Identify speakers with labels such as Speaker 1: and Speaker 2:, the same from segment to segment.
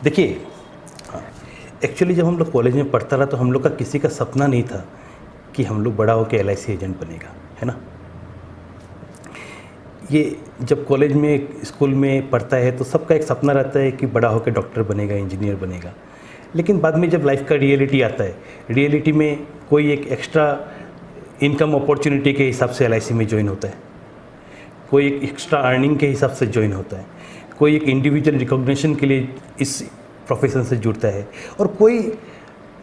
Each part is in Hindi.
Speaker 1: देखिए, एक्चुअली जब हम लोग कॉलेज में पढ़ता रहा तो हम लोग का किसी का सपना नहीं था कि हम लोग बड़ा होकर LIC एजेंट बनेगा, है ना। ये जब कॉलेज में स्कूल में पढ़ता है तो सबका एक सपना रहता है कि बड़ा होकर डॉक्टर बनेगा, इंजीनियर बनेगा। लेकिन बाद में जब लाइफ का रियलिटी आता है, रियलिटी में कोई एक एक्स्ट्रा इनकम अपॉर्चुनिटी के हिसाब से LIC में ज्वाइन होता है, कोई एक एक्स्ट्रा अर्निंग के हिसाब से ज्वाइन होता है, कोई एक इंडिविजुअल रिकॉग्निशन के लिए इस प्रोफेशन से जुड़ता है, और कोई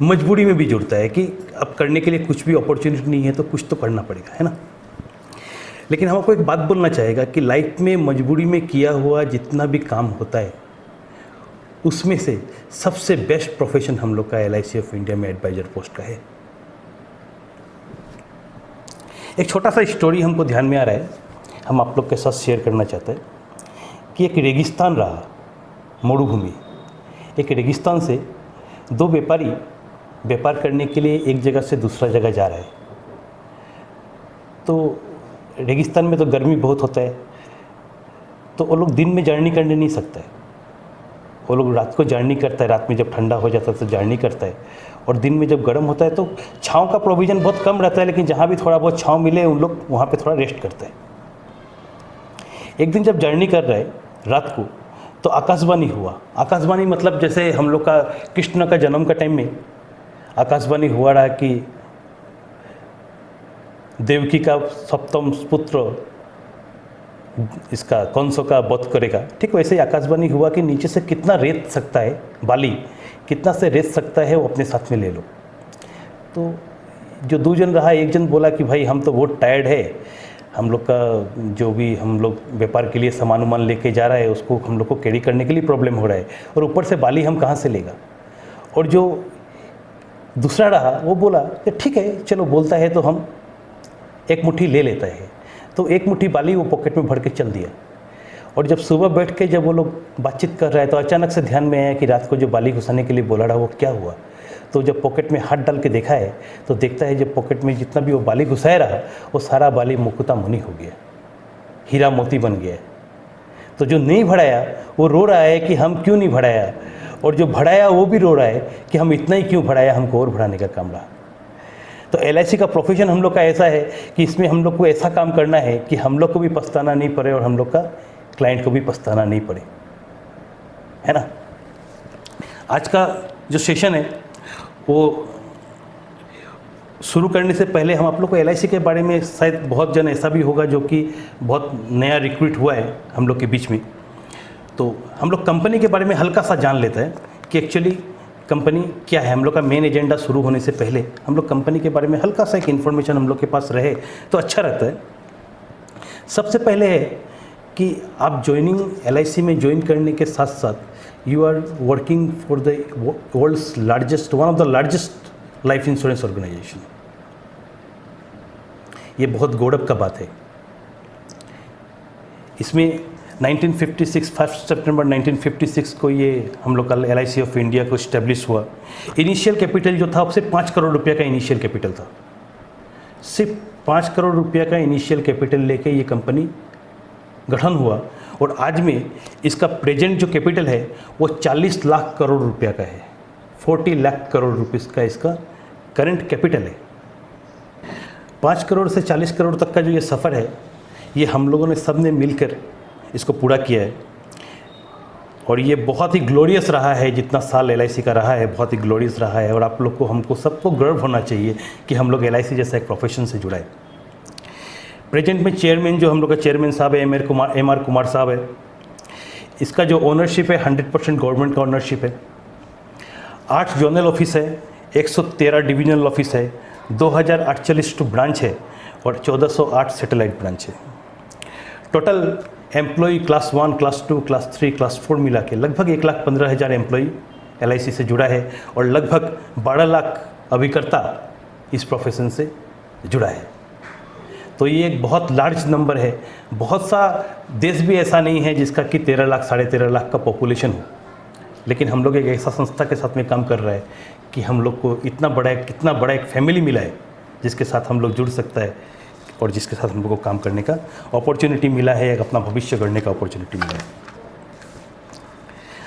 Speaker 1: मजबूरी में भी जुड़ता है कि अब करने के लिए कुछ भी अपॉर्चुनिटी नहीं है तो कुछ तो करना पड़ेगा, है ना। लेकिन हम आपको एक बात बोलना चाहेगा कि लाइफ में मजबूरी में किया हुआ जितना भी काम होता है उसमें से सबसे बेस्ट प्रोफेशन हम लोग का LIC ऑफ इंडिया में एडवाइज़र पोस्ट का है। एक छोटा सा स्टोरी हमको ध्यान में आ रहा है, हम आप लोग के साथ शेयर करना चाहते हैं कि एक रेगिस्तान रहा, मरुभूमि। एक रेगिस्तान से दो व्यापारी व्यापार करने के लिए एक जगह से दूसरा जगह जा रहे हैं। तो रेगिस्तान में तो गर्मी बहुत होता है, तो वो लोग दिन में जर्नी करने नहीं सकते, वो लोग रात को जर्नी करता है। रात में जब ठंडा हो जाता है तो जर्नी करता है, और दिन में जब गर्म होता है तो छाँव का प्रोविज़न बहुत कम रहता है, लेकिन जहाँ भी थोड़ा बहुत छाँव मिले उन लोग वहाँ पे थोड़ा रेस्ट करते हैं। एक दिन जब जर्नी कर रहे रात को तो आकाशवाणी हुआ। आकाशवाणी मतलब जैसे हम लोग का कृष्ण का जन्म का टाइम में आकाशवाणी हुआ रहा कि देवकी का सप्तम पुत्र इसका कंस का वध करेगा, ठीक वैसे ही आकाशवाणी हुआ कि नीचे से कितना रेत सकता है बाली, कितना से रेत सकता है वो अपने साथ में ले लो। तो जो दो जन रहा, एक जन बोला कि भाई हम तो बहुत टायर्ड है, हम लोग का जो भी हम लोग व्यापार के लिए सामान उमान लेके जा रहा है उसको हम लोग को कैरी करने के लिए प्रॉब्लम हो रहा है, और ऊपर से बाली हम कहाँ से लेगा। और जो दूसरा रहा वो बोला कि ठीक है चलो, बोलता है तो हम एक मुट्ठी ले लेता है। तो एक मुट्ठी बाली वो पॉकेट में भर के चल दिया, और जब सुबह बैठ के जब वो लोग बातचीत कर रहे हैं तो अचानक से ध्यान में आया कि रात को जो बाली घुसाने के लिए बोला रहा वो क्या हुआ। तो जब पॉकेट में हाथ डाल के देखा है तो देखता है जब पॉकेट में जितना भी वो बाली घुसाया रहा वो सारा बाली मुकुता मुनि हो गया, हीरा मोती बन गया। तो जो नहीं भराया वो रो रहा है कि हम क्यों नहीं भराया, और जो भराया वो भी रो रहा है कि हम इतना ही क्यों भराया, हमको और भराने का काम रहा। तो LIC का प्रोफेशन हम लोग का ऐसा है कि इसमें हम लोग को ऐसा काम करना है कि हम लोग को भी पछताना नहीं पड़े और हम लोग का क्लाइंट को भी पछताना नहीं पड़े, है ना। आज का जो सेशन है वो शुरू करने से पहले हम आप लोग को LIC के बारे में, शायद बहुत जन ऐसा भी होगा जो कि बहुत नया रिक्रूट हुआ है हम लोग के बीच में, तो हम लोग कंपनी के बारे में हल्का सा जान लेते हैं कि एक्चुअली कंपनी क्या है। हम लोग का मेन एजेंडा शुरू होने से पहले हम लोग कंपनी के बारे में हल्का सा एक इन्फॉर्मेशन हम लोग के पास रहे तो अच्छा रहता है। सबसे पहले है कि आप ज्वाइनिंग LIC में ज्वाइन करने के साथ साथ you are working for the world's largest, one of the largest life insurance organisation. ये बहुत गौरव का बात है। इसमें 1956 1 सितंबर 1956 को ये हम लोग का LIC ऑफ इंडिया को इस्टेब्लिश हुआ। इनिशियल कैपिटल जो था उससे 5 करोड़ रुपये का इनिशियल कैपिटल था। सिर्फ 5 करोड़ रुपये का इनिशियल कैपिटल लेके ये कंपनी गठन हुआ, और आज में इसका प्रेजेंट जो कैपिटल है वो 40 लाख करोड़ रुपया का है। 40 लाख करोड़ रुपीस का इसका करंट कैपिटल है। 5 करोड़ से 40 करोड़ तक का जो ये सफ़र है ये हम लोगों ने सब ने मिलकर इसको पूरा किया है, और ये बहुत ही ग्लोरियस रहा है। जितना साल LIC का रहा है बहुत ही ग्लोरियस रहा है, और आप लोग को, हमको सबको गर्व होना चाहिए कि हम लोग LIC जैसा एक प्रोफेशन से जुड़ा है। प्रेजेंट में चेयरमैन जो हम लोग का चेयरमैन साहब है MR कुमार साहब है। इसका जो ओनरशिप है 100% गवर्नमेंट का ओनरशिप है। 8 जोनल ऑफिस है, 113 डिविजनल ऑफिस है, 2842 ब्रांच है, और 1408 सैटेलाइट ब्रांच है। Total employee class 1, class 2, class 3, class 4 मिला के लगभग 1,15,000 एम्प्लॉई LIC से जुड़ा है, और लगभग 12 लाख अभिकर्ता इस प्रोफेशन से जुड़ा है। तो ये एक बहुत लार्ज नंबर है। बहुत सा देश भी ऐसा नहीं है जिसका कि 13 लाख, 13.5 लाख का पॉपुलेशन हो, लेकिन हम लोग एक ऐसा संस्था के साथ में काम कर रहा है कि हम लोग को कितना बड़ा एक फैमिली मिला है जिसके साथ हम लोग जुड़ सकता है, और जिसके साथ हम लोग को काम करने का अपॉर्चुनिटी मिला है, एक अपना भविष्य गढ़ने का अपॉर्चुनिटी मिला है।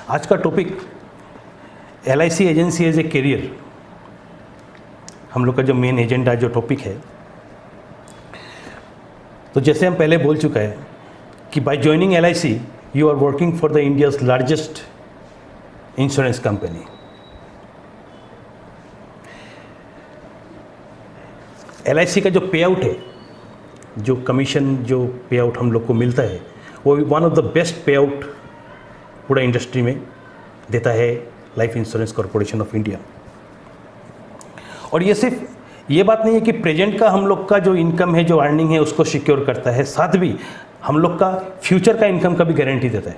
Speaker 1: आज का topic LIC agency as a career, हम लोग का जो मेन एजेंडा जो टॉपिक है, तो जैसे हम पहले बोल चुका है कि by joining LIC you are working for the India's largest insurance company. LIC का जो पे आउट है, जो कमीशन जो पे आउट हम लोग को मिलता है, वो वन ऑफ द बेस्ट पे आउट पूरा इंडस्ट्री में देता है life insurance corporation of India. और ये सिर्फ ये बात नहीं है कि प्रेजेंट का हम लोग का जो इनकम है, जो अर्निंग है, उसको सिक्योर करता है, साथ भी हम लोग का फ्यूचर का इनकम का भी गारंटी देता है।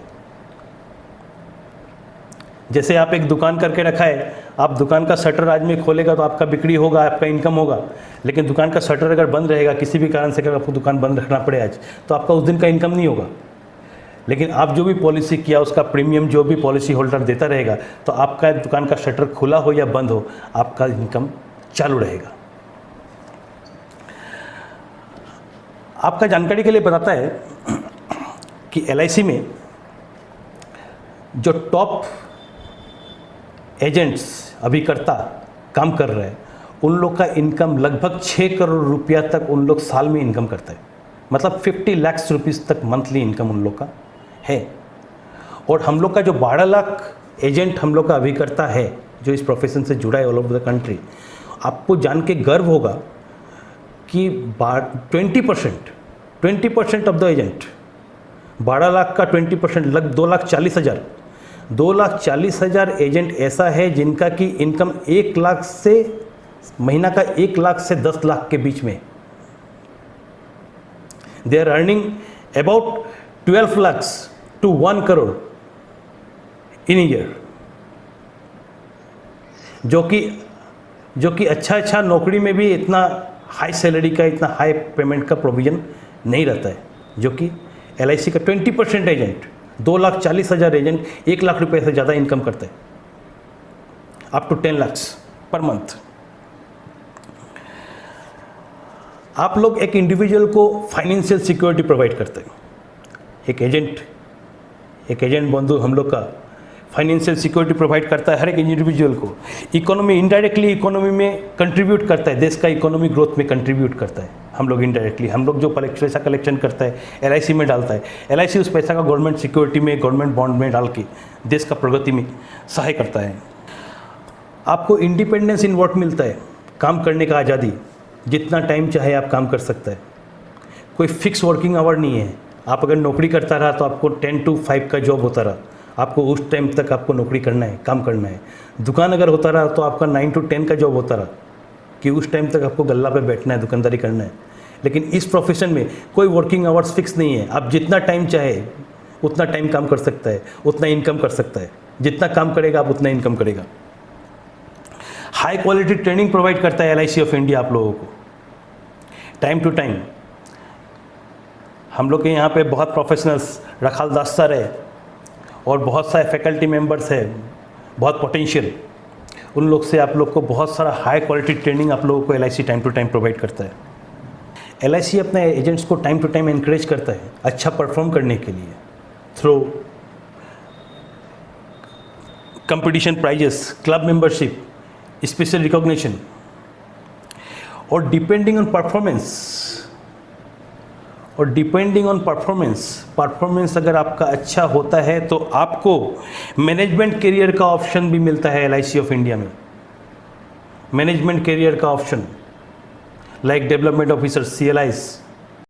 Speaker 1: जैसे आप एक दुकान करके रखा है, आप दुकान का शटर आज में खोलेगा तो आपका बिक्री होगा, आपका इनकम होगा, लेकिन दुकान का शटर अगर बंद रहेगा, किसी भी कारण से अगर आपको दुकान बंद रखना पड़े आज, तो आपका उस दिन का इनकम नहीं होगा। लेकिन आप जो भी पॉलिसी किया, उसका प्रीमियम जो भी पॉलिसी होल्डर देता रहेगा, तो आपका दुकान का शटर खुला हो या बंद हो, आपका इनकम चालू रहेगा। आपका जानकारी के लिए बताता है कि LIC में जो टॉप एजेंट्स अभिकर्ता काम कर रहे हैं, उन लोग का इनकम लगभग 6 करोड़ रुपया तक उन लोग साल में इनकम करते हैं। मतलब 50 लाख रुपीस तक मंथली इनकम उन लोग का है। और हम लोग का जो 12 लाख एजेंट हम लोग का अभिकर्ता है, जो इस प्रोफेशन से जुड़ा है ऑल ओवर द कंट्री, आपको जान के गर्व होगा कि 20% ऑफ द एजेंट, 12 लाख का 20% लग 2,40,000, 2,40,000 एजेंट ऐसा है जिनका की इनकम 1 लाख से महीना का 1 लाख से 10 लाख के बीच में। They are earning about 12 lakhs to 1 crore in year, जो कि अच्छा नौकरी में भी इतना हाई सैलरी का, इतना हाई पेमेंट का प्रोविज़न नहीं रहता है, जो कि LIC का 20% एजेंट, 2,40,000 एजेंट 1 लाख रुपए से ज़्यादा इनकम करते हैं, up to 10 lakhs per month. आप लोग एक इंडिविजुअल को फाइनेंशियल सिक्योरिटी प्रोवाइड करते हैं। एक एजेंट बंधु हम लोग का फाइनेंशियल सिक्योरिटी प्रोवाइड करता है हर एक इंडिविजुअल को। इकोनॉमी, इनडायरेक्टली इकोनॉमी में कंट्रीब्यूट करता है, देश का इकोनॉमी ग्रोथ में कंट्रीब्यूट करता है। हम लोग इनडायरेक्टली, हम लोग जो पैसा कलेक्शन करता है LIC में डालता है, LIC उस पैसा का गवर्नमेंट सिक्योरिटी में, गवर्नमेंट बॉन्ड में डाल के देश का प्रगति में सहाय करता है। आपको इंडिपेंडेंस इन वर्क मिलता है, काम करने का आज़ादी, जितना टाइम चाहे आप काम कर सकता है। कोई फिक्स वर्किंग आवर नहीं है। आप अगर नौकरी करता रहा तो आपको 10 to 5 का जॉब होता रहा, आपको उस टाइम तक आपको नौकरी करना है, काम करना है। दुकान अगर होता रहा तो आपका 9 to 10 का जॉब होता रहा, कि उस टाइम तक आपको गल्ला पे बैठना है, दुकानदारी करना है। लेकिन इस प्रोफेशन में कोई वर्किंग आवर्स फिक्स नहीं है। आप जितना टाइम चाहे उतना टाइम काम कर सकता है, उतना इनकम कर सकता है। जितना काम करेगा आप उतना इनकम करेगा। हाई क्वालिटी ट्रेनिंग प्रोवाइड करता है LIC ऑफ इंडिया आप लोगों को, टाइम टू टाइम। हम लोग के यहाँ पे बहुत प्रोफेशनल्स, रखाल दास सर है और बहुत सारे फैकल्टी मेंबर्स है, बहुत पोटेंशियल। उन लोग से आप लोग को बहुत सारा हाई क्वालिटी ट्रेनिंग आप लोगों को LIC time to time provide करता है। LIC अपने एजेंट्स को टाइम टू टाइम इनकरेज करता है अच्छा परफॉर्म करने के लिए, through competition prizes, club membership, special recognition. और डिपेंडिंग ऑन परफॉर्मेंस अगर आपका अच्छा होता है तो आपको मैनेजमेंट करियर का ऑप्शन भी मिलता है LIC ऑफ इंडिया में। मैनेजमेंट करियर का option like development officer, CLIs,